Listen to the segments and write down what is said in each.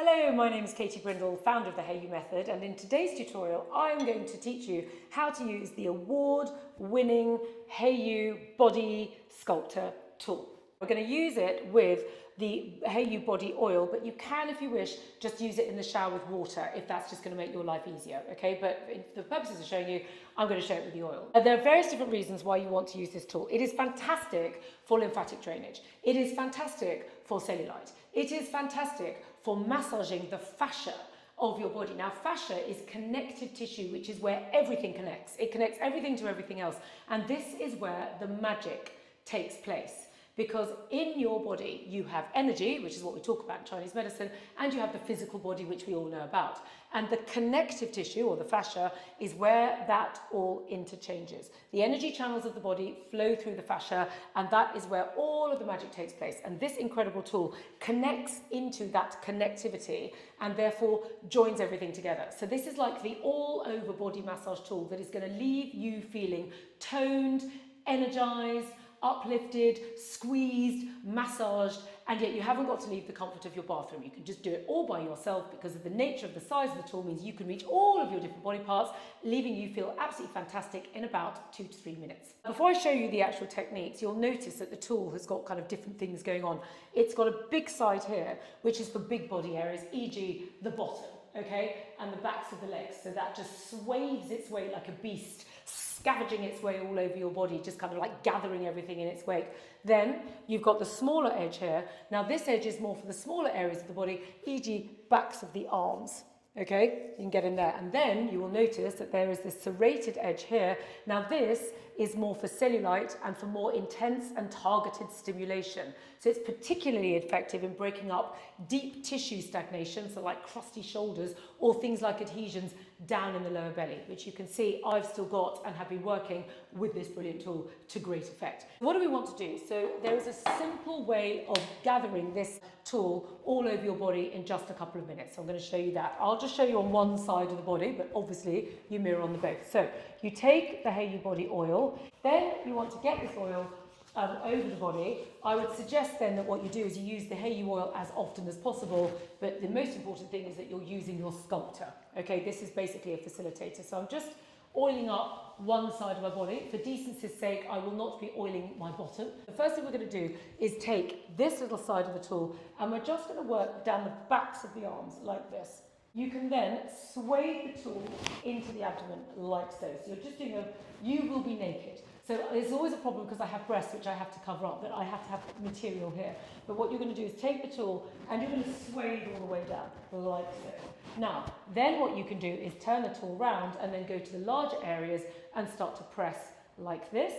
Hello, my name is Katie Brindle, founder of the Hayo'u method, and in today's tutorial I'm going to teach you how to use the award-winning Hayo'u Body Sculptor tool. We're going to use it with the Hayo'u body oil, but you can, if you wish, just use it in the shower with water if that's just going to make your life easier, okay? But for the purposes of showing you, I'm going to show it with the oil. There are various different reasons why you want to use this tool. It is fantastic for lymphatic drainage. It is fantastic for cellulite. It is fantastic for massaging the fascia of your body. Now, fascia is connective tissue, which is where everything connects. It connects everything to everything else. And this is where the magic takes place. Because in your body, you have energy, which is what we talk about in Chinese medicine, and you have the physical body, which we all know about. And the connective tissue, or the fascia, is where that all interchanges. The energy channels of the body flow through the fascia, and that is where all of the magic takes place. And this incredible tool connects into that connectivity and therefore joins everything together. So this is like the all-over body massage tool that is going to leave you feeling toned, energized, uplifted, squeezed, massaged, and yet you haven't got to leave the comfort of your bathroom. You can just do it all by yourself because of the nature of the size of the tool means you can reach all of your different body parts, leaving you feel absolutely fantastic in about 2 to 3 minutes. Before I show you the actual techniques, you'll notice that the tool has got kind of different things going on. It's got a big side here, which is for big body areas, e.g. the bottom, okay, and the backs of the legs. So that just sways its way like a beast, scavenging its way all over your body, just kind of like gathering everything in its wake. Then you've got the smaller edge here. Now this edge is more for the smaller areas of the body, e.g. backs of the arms. Okay, you can get in there. And then you will notice that there is this serrated edge here. Now this is more for cellulite and for more intense and targeted stimulation. So it's particularly effective in breaking up deep tissue stagnation, so like crusty shoulders or things like adhesions down in the lower belly, which you can see I've still got and have been working with this brilliant tool to great effect. What do we want to do? So there is a simple way of gathering this tool all over your body in just a couple of minutes. So I'm going to show you that. I'll just show you on one side of the body, but obviously you mirror on the both. So you take the Hayo'u body oil, then you want to get this oil over the body. I would suggest then that what you do is you use the Hayo'u oil as often as possible, but the most important thing is that you're using your sculptor. Okay, this is basically a facilitator. So I'm just oiling up one side of my body. For decency's sake, I will not be oiling my bottom. The first thing we're going to do is take this little side of the tool and we're just going to work down the backs of the arms like this. You can then sway the tool into the abdomen like so. So you're just doing you will be naked. So there's always a problem because I have breasts which I have to cover up, but I have to have material here. But what you're going to do is take the tool and you're going to sway it all the way down like so. Now, then what you can do is turn the tool round and then go to the larger areas and start to press like this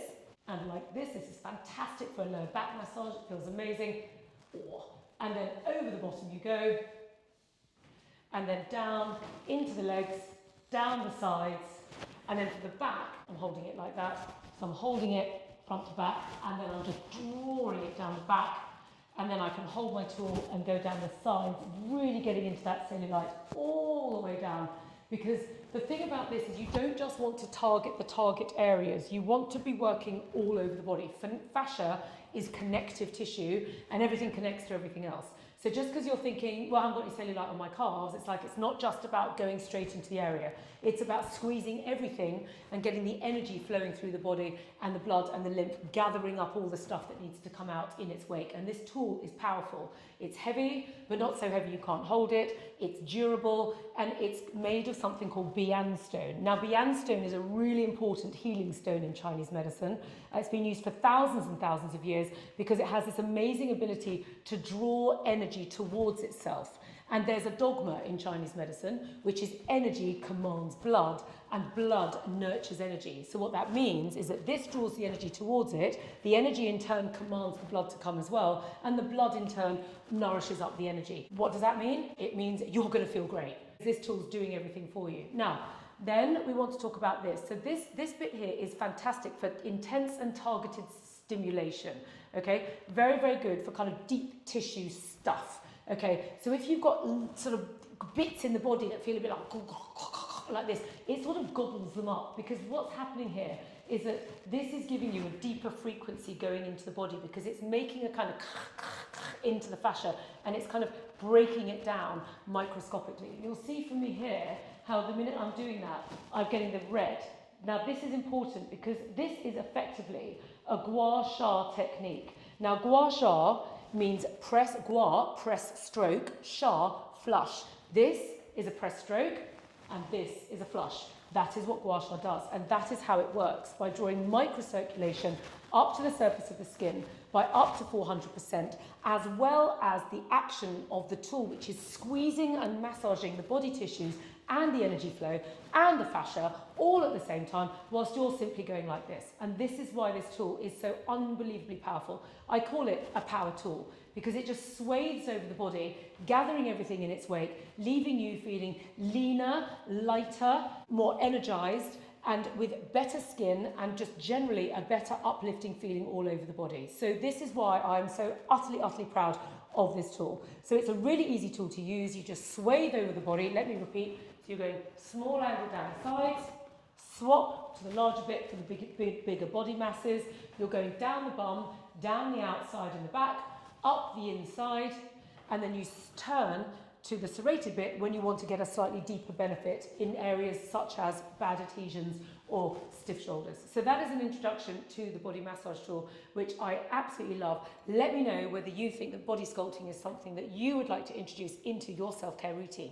and like this. This is fantastic for a lower back massage. It feels amazing. And then over the bottom you go. And then down into the legs, down the sides, and then for the back, I'm holding it like that. So I'm holding it front to back, and then I'm just drawing it down the back, and then I can hold my tool and go down the sides, really getting into that cellulite all the way down. Because the thing about this is you don't just want to target the target areas, you want to be working all over the body. Fascia is connective tissue, and everything connects to everything else. So just because you're thinking, well, I haven't got any cellulite on my calves, it's like it's not just about going straight into the area. It's about squeezing everything and getting the energy flowing through the body and the blood and the lymph, gathering up all the stuff that needs to come out in its wake. And this tool is powerful. It's heavy, but not so heavy you can't hold it. It's durable, and it's made of something called Beanstone. Now, Beanstone is a really important healing stone in Chinese medicine. It's been used for thousands and thousands of years because it has this amazing ability to draw energy towards itself. And there's a dogma in Chinese medicine, which is energy commands blood and blood nurtures energy. So what that means is that this draws the energy towards it, the energy in turn commands the blood to come as well, and the blood in turn nourishes up the energy. What does that mean? It means you're going to feel great. This tool's doing everything for you. Now, then we want to talk about this. So this bit here is fantastic for intense and targeted stimulation. Okay, very, very good for kind of deep tissue stuff. Okay, so if you've got sort of bits in the body that feel a bit like this, it sort of gobbles them up, because what's happening here is that this is giving you a deeper frequency going into the body, because it's making a kind of into the fascia, and it's kind of breaking it down microscopically. You'll see from me here how the minute I'm doing that, I'm getting the red. Now this is important because this is effectively a gua sha technique. Now gua sha means press, gua, press stroke, sha, flush. This is a press stroke and this is a flush. That is what gua sha does, and that is how it works, by drawing microcirculation up to the surface of the skin by up to 400%, as well as the action of the tool, which is squeezing and massaging the body tissues and the energy flow and the fascia all at the same time, whilst you're simply going like this. And this is why this tool is so unbelievably powerful. I call it a power tool because it just swathes over the body, gathering everything in its wake, leaving you feeling leaner, lighter, more energized, and with better skin and just generally a better uplifting feeling all over the body. So this is why I'm so utterly, utterly proud of this tool. So it's a really easy tool to use. You just swathe over the body. Let me repeat. So you're going small angle down the sides, swap to the larger bit for the bigger body masses. You're going down the bum, down the outside and the back, up the inside, and then you turn to the serrated bit when you want to get a slightly deeper benefit in areas such as bad adhesions or stiff shoulders. So that is an introduction to the body massage tool, which I absolutely love. Let me know whether you think that body sculpting is something that you would like to introduce into your self-care routine.